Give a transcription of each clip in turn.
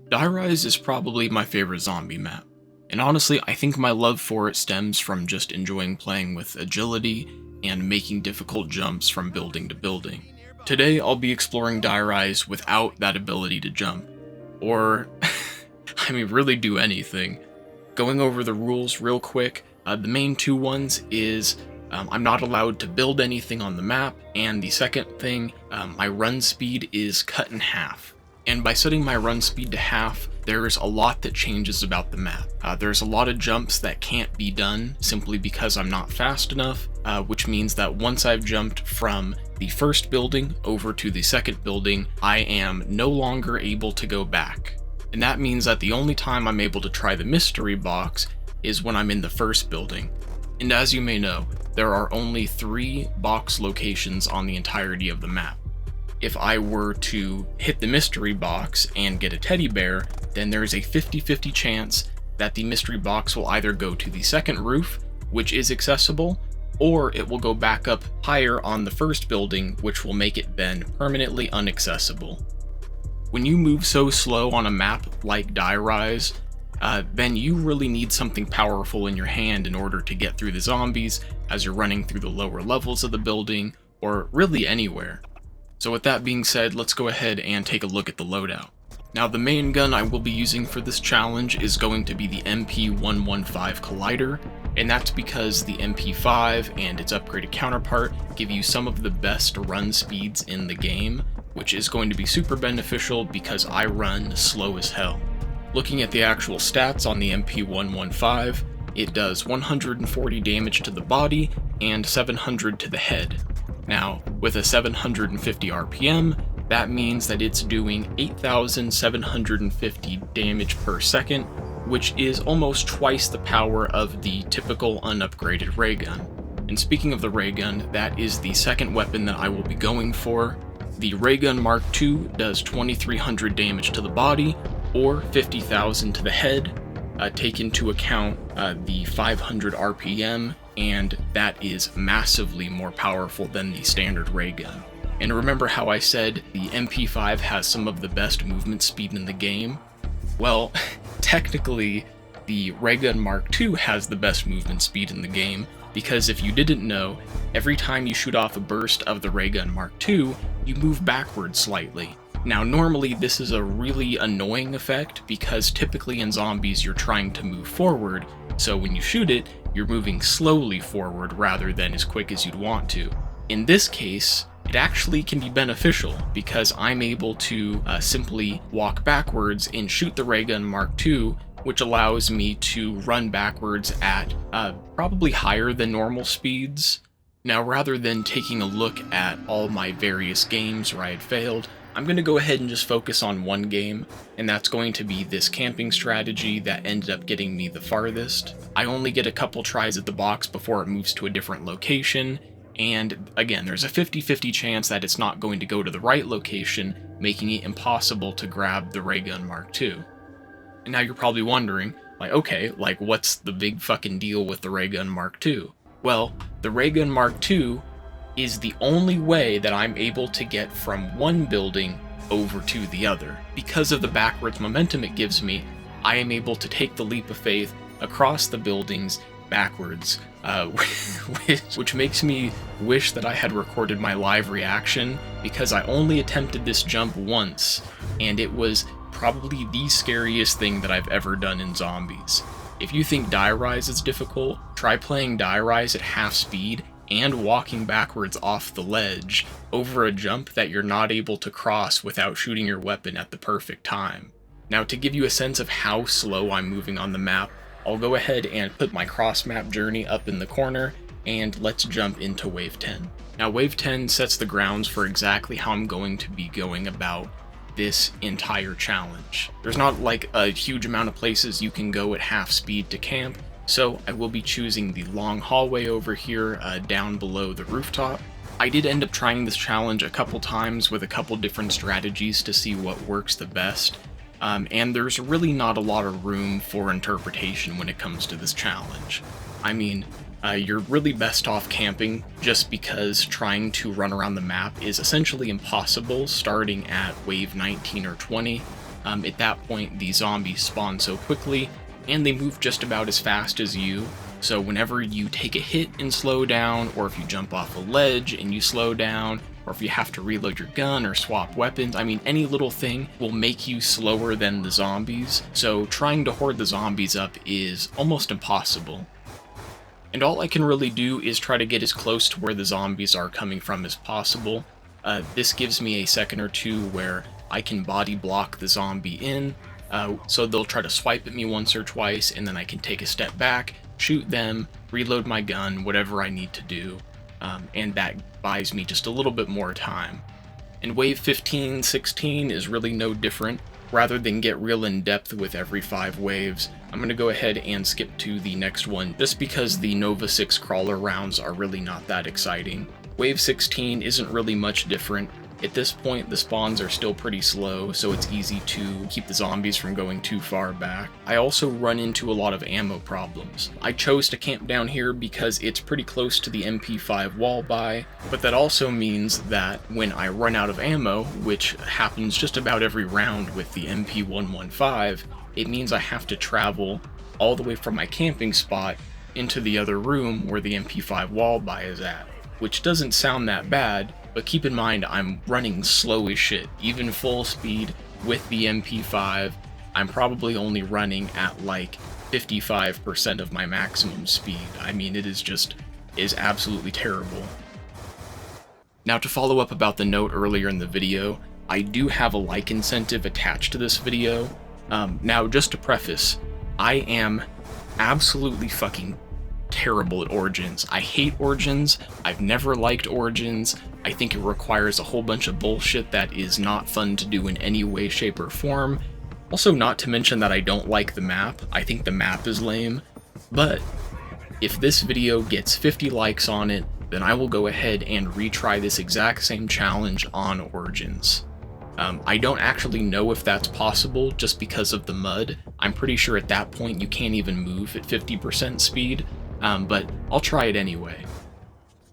DieRise is probably my favorite zombie map, and honestly I think my love for it stems from just enjoying playing with agility and making difficult jumps from building to building. Today I'll be exploring DieRise without that ability to jump, or I mean really do anything. Going over the rules real quick, the main two ones is I'm not allowed to build anything on the map, and the second thing, my run speed is cut in half. And by setting my run speed to half, there's a lot that changes about the map. There's a lot of jumps that can't be done simply because I'm not fast enough, which means that once I've jumped from the first building over to the second building, I am no longer able to go back. And that means that the only time I'm able to try the mystery box is when I'm in the first building. And as you may know, there are only 3 box locations on the entirety of the map. If I were to hit the mystery box and get a teddy bear, then there's a 50-50 chance that the mystery box will either go to the second roof, which is accessible, or it will go back up higher on the first building, which will make it then permanently inaccessible. When you move so slow on a map like DieRise, then you really need something powerful in your hand in order to get through the zombies as you're running through the lower levels of the building, or really anywhere. So with that being said, let's go ahead and take a look at the loadout. Now the main gun I will be using for this challenge is going to be the MP115 Collider, and that's because the MP5 and its upgraded counterpart give you some of the best run speeds in the game, which is going to be super beneficial because I run slow as hell. Looking at the actual stats on the MP115, it does 140 damage to the body and 700 to the head. Now, with a 750 RPM, that means that it's doing 8,750 damage per second, which is almost twice the power of the typical unupgraded ray gun. And speaking of the ray gun, that is the second weapon that I will be going for. The ray gun Mark II does 2,300 damage to the body, or 50,000 to the head. Take into account the 500 RPM, and that is massively more powerful than the standard ray gun. And remember how I said the MP5 has some of the best movement speed in the game? Well, technically, the ray gun Mark II has the best movement speed in the game, because if you didn't know, every time you shoot off a burst of the ray gun Mark II, you move backwards slightly. Now normally this is a really annoying effect because typically in zombies you're trying to move forward, so when you shoot it, you're moving slowly forward rather than as quick as you'd want to. In this case, it actually can be beneficial because I'm able to simply walk backwards and shoot the ray gun Mark II, which allows me to run backwards at probably higher than normal speeds. Now rather than taking a look at all my various games where I had failed, I'm going to go ahead and just focus on one game, and that's going to be this camping strategy that ended up getting me the farthest. I only get a couple tries at the box before it moves to a different location, and again, there's a 50-50 chance that it's not going to go to the right location, making it impossible to grab the ray gun Mark II. And now you're probably wondering, okay, what's the big fucking deal with the ray gun Mark II? Well, the ray gun Mark II is the only way that I'm able to get from one building over to the other. Because of the backwards momentum it gives me, I am able to take the leap of faith across the buildings backwards, which makes me wish that I had recorded my live reaction, because I only attempted this jump once, and it was probably the scariest thing that I've ever done in zombies. If you think DieRise is difficult, try playing DieRise at half speed and walking backwards off the ledge over a jump that you're not able to cross without shooting your weapon at the perfect time. Now, to give you a sense of how slow I'm moving on the map, I'll go ahead and put my cross-map journey up in the corner, and let's jump into Wave 10. Now, Wave 10 sets the grounds for exactly how I'm going to be going about this entire challenge. There's not a huge amount of places you can go at half speed to camp, so I will be choosing the long hallway over here down below the rooftop. I did end up trying this challenge a couple times with a couple different strategies to see what works the best, and there's really not a lot of room for interpretation when it comes to this challenge. I mean, you're really best off camping just because trying to run around the map is essentially impossible starting at wave 19 or 20. At that point, the zombies spawn so quickly, and they move just about as fast as you, so whenever you take a hit and slow down, or if you jump off a ledge and you slow down, or if you have to reload your gun or swap weapons, I mean, any little thing will make you slower than the zombies, so trying to hoard the zombies up is almost impossible. And all I can really do is try to get as close to where the zombies are coming from as possible. This gives me a second or two where I can body block the zombie in, so they'll try to swipe at me once or twice, and then I can take a step back, shoot them, reload my gun, whatever I need to do, and that buys me just a little bit more time. And wave 15, 16 is really no different. Rather than get real in depth with every 5 waves, I'm going to go ahead and skip to the next one just because the Nova 6 crawler rounds are really not that exciting. Wave 16 isn't really much different. At this point, the spawns are still pretty slow, so it's easy to keep the zombies from going too far back. I also run into a lot of ammo problems. I chose to camp down here because it's pretty close to the MP5 wall buy, but that also means that when I run out of ammo, which happens just about every round with the MP115, it means I have to travel all the way from my camping spot into the other room where the MP5 wall buy is at, which doesn't sound that bad. But keep in mind, I'm running slow as shit. Even full speed with the MP5, I'm probably only running at like 55% of my maximum speed. I mean, it is absolutely terrible. Now, to follow up about the note earlier in the video, I do have a like incentive attached to this video. Now, just to preface, I am absolutely fucking terrible at Origins. I hate Origins. I've never liked Origins. I think it requires a whole bunch of bullshit that is not fun to do in any way, shape, or form. Also, not to mention that I don't like the map. I think the map is lame. But if this video gets 50 likes on it, then I will go ahead and retry this exact same challenge on Origins. I don't actually know if that's possible just because of the mud. I'm pretty sure at that point you can't even move at 50% speed. But I'll try it anyway.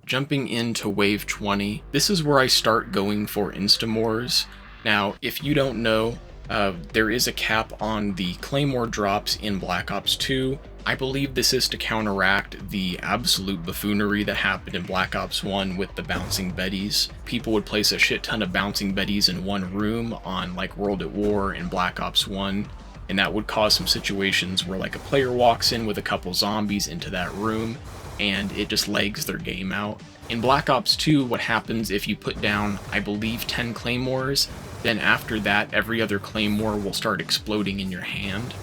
Jumping into wave 20, this is where I start going for Instamores. Now, if you don't know, there is a cap on the Claymore drops in Black Ops 2. I believe this is to counteract the absolute buffoonery that happened in Black Ops 1 with the bouncing Bettys. People would place a shit ton of bouncing Bettys in one room on like World at War and Black Ops 1. And that would cause some situations where like a player walks in with a couple zombies into that room and it just legs their game out. In Black Ops 2, what happens if you put down, I believe, 10 claymores, then after that every other claymore will start exploding in your hand.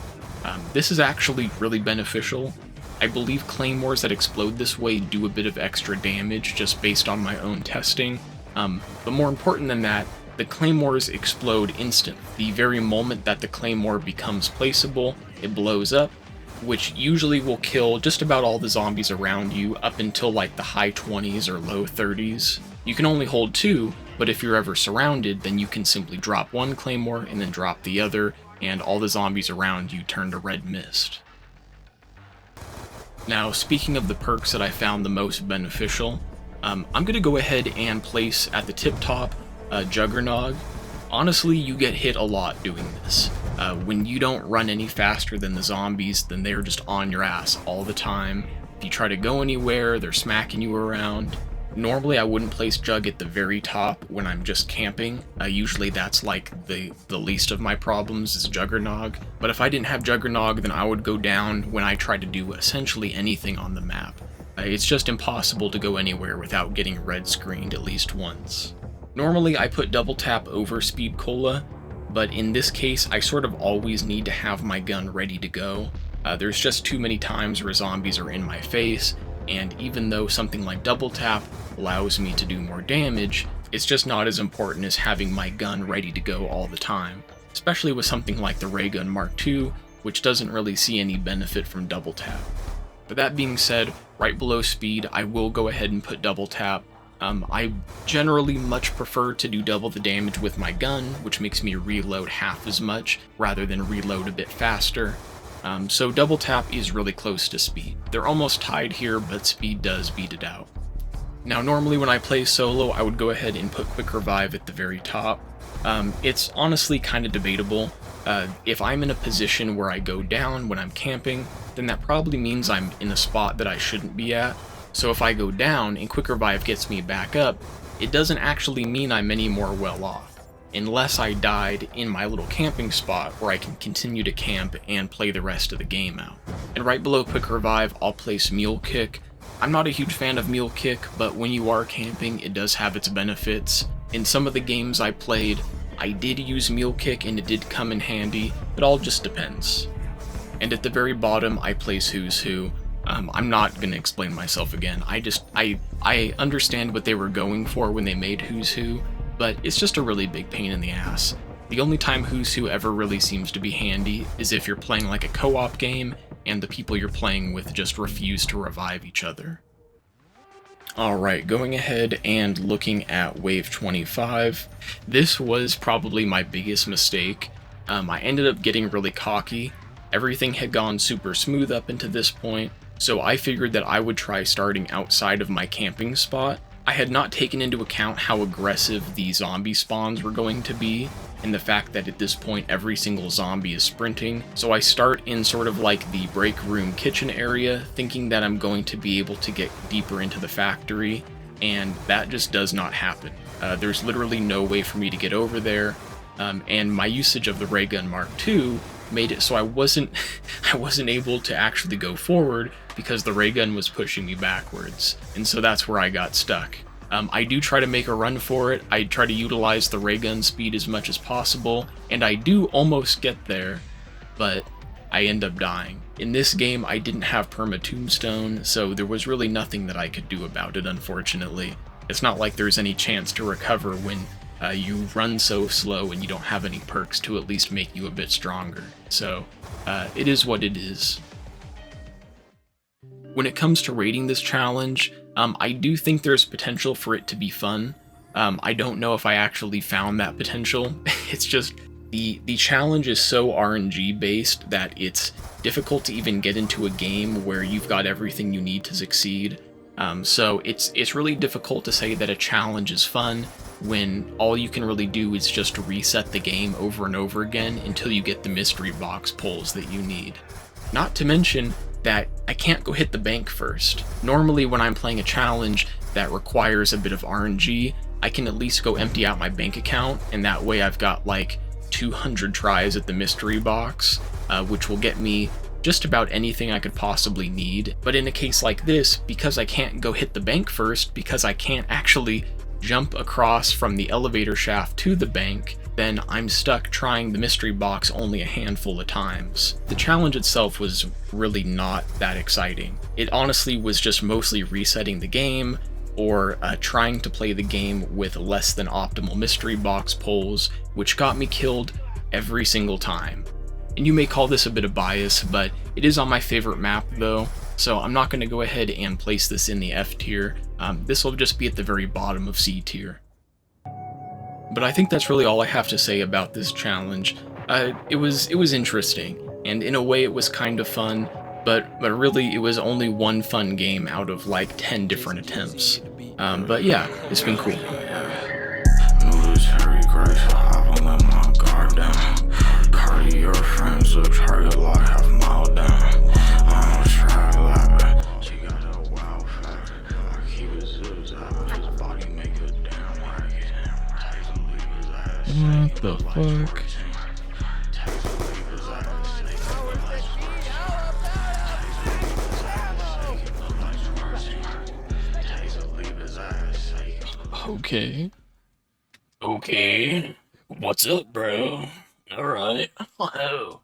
This is actually really beneficial. I believe claymores that explode this way do a bit of extra damage just based on my own testing. But more important than that, the claymores explode instantly. The very moment that the claymore becomes placeable, it blows up, which usually will kill just about all the zombies around you up until like the high 20s or low 30s. You can only hold 2, but if you're ever surrounded, then you can simply drop one claymore and then drop the other, and all the zombies around you turn to red mist. Now, speaking of the perks that I found the most beneficial, I'm going to go ahead and place at the tip top Juggernog. Honestly, you get hit a lot doing this. When you don't run any faster than the zombies, then they're just on your ass all the time. If you try to go anywhere, they're smacking you around. Normally I wouldn't place Jug at the very top when I'm just camping. Usually that's like the least of my problems is Juggernog. But if I didn't have Juggernog, then I would go down when I try to do essentially anything on the map. It's just impossible to go anywhere without getting red screened at least once. Normally I put double tap over Speed Cola, but in this case I sort of always need to have my gun ready to go. There's just too many times where zombies are in my face, and even though something like double tap allows me to do more damage, it's just not as important as having my gun ready to go all the time, especially with something like the Ray Gun Mark II, which doesn't really see any benefit from double tap. But that being said, right below speed, I will go ahead and put double tap. I generally much prefer to do double the damage with my gun, which makes me reload half as much rather than reload a bit faster. So double tap is really close to speed. They're almost tied here, but speed does beat it out. Now normally when I play solo, I would go ahead and put quick revive at the very top. It's honestly kind of debatable. If I'm in a position where I go down when I'm camping, then that probably means I'm in a spot that I shouldn't be at. So if I go down and quick revive gets me back up, it doesn't actually mean I'm any more well off, unless I died in my little camping spot where I can continue to camp and play the rest of the game out. And right below quick revive, I'll place mule kick. I'm not a huge fan of mule kick, but when you are camping, it does have its benefits. In some of the games I played, I did use mule kick and it did come in handy. It all just depends. And at the very bottom, I place who's who. I'm not going to explain myself again. I understand what they were going for when they made who's who, but it's just a really big pain in the ass. The only time who's who ever really seems to be handy is if you're playing like a co-op game and the people you're playing with just refuse to revive each other. Alright, going ahead and looking at wave 25. This was probably my biggest mistake. I ended up getting really cocky. Everything had gone super smooth up until this point, so I figured that I would try starting outside of my camping spot. I had not taken into account how aggressive the zombie spawns were going to be, and the fact that at this point every single zombie is sprinting. So I start in sort of like the break room kitchen area, thinking that I'm going to be able to get deeper into the factory, and that just does not happen. There's literally no way for me to get over there, and my usage of the ray gun Mark II made it so I wasn't able to actually go forward because the ray gun was pushing me backwards, and so that's where I got stuck. I do try to make a run for it. I try to utilize the ray gun speed as much as possible, and I do almost get there, but I end up dying. In this game, I didn't have perma-tombstone, so there was really nothing that I could do about it, unfortunately. It's not like there's any chance to recover when you run so slow and you don't have any perks to at least make you a bit stronger. So, it is what it is. When it comes to rating this challenge, I do think there's potential for it to be fun. I don't know if I actually found that potential. It's just, the challenge is so RNG based that it's difficult to even get into a game where you've got everything you need to succeed. So it's really difficult to say that a challenge is fun when all you can really do is just reset the game over and over again until you get the mystery box pulls that you need. Not to mention that I can't go hit the bank first. Normally when I'm playing a challenge that requires a bit of RNG, I can at least go empty out my bank account, and that way I've got like 200 tries at the mystery box, which will get me just about anything I could possibly need. But in a case like this, because I can't go hit the bank first, because I can't actually jump across from the elevator shaft to the bank, then I'm stuck trying the mystery box only a handful of times. The challenge itself was really not that exciting. It honestly was just mostly resetting the game, or trying to play the game with less than optimal mystery box pulls, which got me killed every single time. And you may call this a bit of bias, but it is on my favorite map though, so I'm not going to go ahead and place this in the F tier. This will just be at the very bottom of C tier. But I think that's really all I have to say about this challenge. It was interesting, and in a way it was kind of fun, but really it was only one fun game out of like 10 different attempts. But yeah, it's been cool. Your friends look target lock half a mile down. She got a wild fact. I keep it zip-zap. His body make it damn right. What the fuck? Okay. Okay. What's up, bro? Alright. Oh.